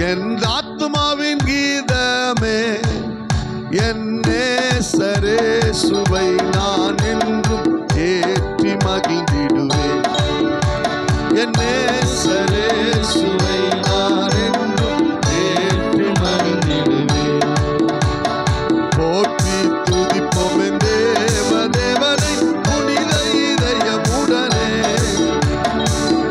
என் ஆத்துமாவின் கீதமே, என் நேசரே சுவை நான் என்றும் ஏற்றி மகிழ்ந்திடுவேன். என் நேசரே சுவை நான் என்றும் ஏற்றி மகிழ்ந்திடுவேன். போற்றி துதிப்போம் என் தேவனை புனித இதயமுடனே.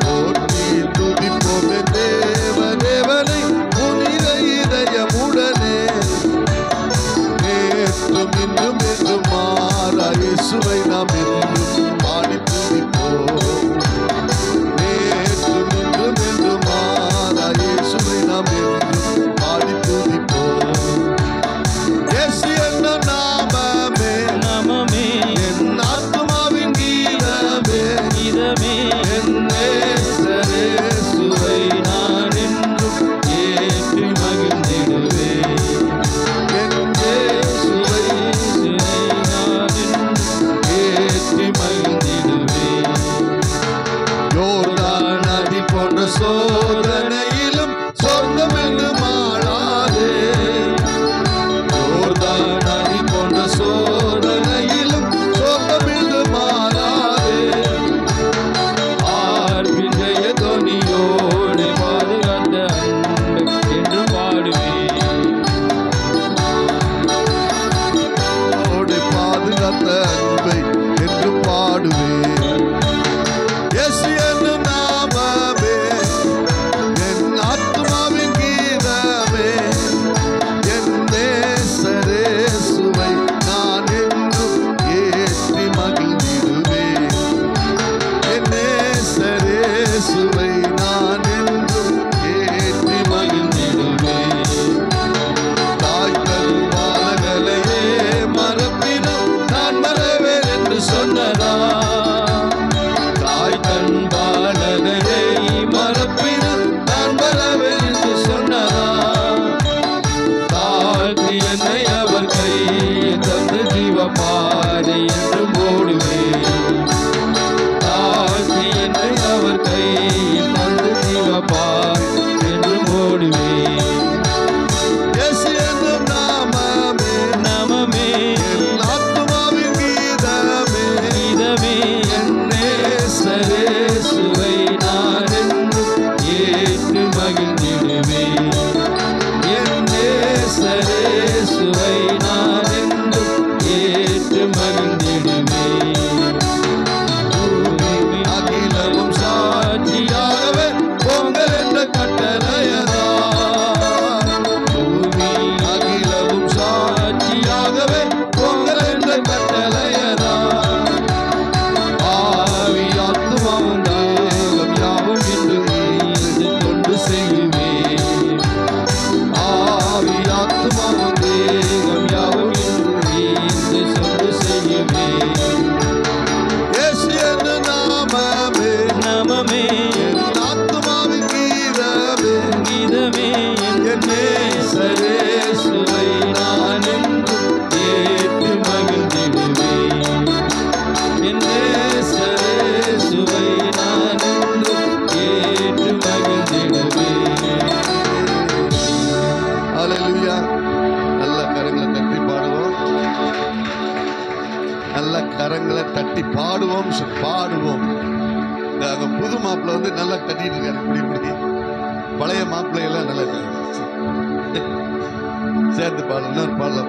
போற்றி துதிப்போம் என் தேவனை புனித இதயமுடனே. நேற்றும் இன்றும் என்றும் மாறா இயேசுவை நாம் என்றும் பாடி துதிப்போம். நேற்றும் இன்றும் என்றும் மாறா இயேசுவை நாம் என்றும் பாடி துதிப்போம். இயேசு என்னும் நாமமே, நாமமே என் ஆத்துமாவின் கீதமே, இதமே என் நேசரே சுவை நான் என்றும் ஏற்றி மகிழ்ந்திடுவேன். என் இயேசுவை நான் என்றும் ஏற்றி மகிழ்ந்திடுவேன். யோர்தான் நதி போன்ற சோதனையிலும் சொர்க்கம் என்று மாளாதே. யோர்தான் நதி போன்ற சோதனையிலும் சொர்க்கம் என்று மாறாதே. ஆர்ப்பின் ஜெய தொனியோடு பாதுகாத்த அன்பை என்று பாடுவேன். ஓடி பாதுகாத்த அன்பை என்று பாடுவேன். இயேசு என்னும் நாமமே, என் ஆத்துமாவின் கீதமே, என் நேசரே சுவை நான் என்றும் ஏற்றி மகிழ்ந்திடுவேன். என் நேசரே சுவை நான் என்றும் ஏற்றி மகிழ்ந்திடுவேன். தாய்கள் பாலகளையே மறப்பினும் நான் மறவேன் என்று சொன்னதா. தாய் தன் பாலகரை மறப்பினும் நான் மறவேன் என்று சொன்னதா. தாழ்த்தி என்னை அவர் கை தந்து ஜீவ பாதை என்று போடுவேன். தாழ்த்தி என்னை அவர் கை தந்து ஜீவ பாதை என்று போடுவேன். இயேசு என்னும் நாமமே, நாமமே என் ஆத்துமாவின் கீதமே, இதமே என் நேசரே சுவை நான் என்றும் ஏற்று மகிழ்ந்திடுவேன். என் நேசரே சுவை நான் என்றும் ஏற்று மகிழ்ந்திடுவேன். பூமி அகிலமும் சாட்சியாகவே பொங்கல் என்ற கட்டளையதா. பூமி அகிலமும் சாட்சியாகவே பொங்கல் என்ற கட்டளையதா. ஆவி ஆத்துமாவும் தேகம் யாவும் இன்று நீந்து தொண்டு செய்யுவேன். ஆவி ஆத்துமாவும் தேகம் யாவும் இன்று நீந்து சொண்டு செய்யுவேன். இயேசு என்னும் நாமமே, நாமமே என் ஆத்துமாவின் கீதமே, இதமே என் நேசரே சுவை நான் என்றும் ஏற்று மகிழ்ந்திடுவேன். என் நேசரே சுவை நான் என்றும் ஏற்று மகிழ்ந்திடுவேன். ஹல்லேலூயா. நல்ல கரங்களை தட்டி பாடுவோம். நல்ல கரங்களை தட்டி பாடுவோம். பாடுவோம். அங்க புது மாப்பிள்ளை வந்து நல்லா தட்டிட்டு இருக்காரு. இப்படி பழைய மாப்பிள்ளை எல்லாம் நல்லா சேர்ந்து பாடலாம். பாடல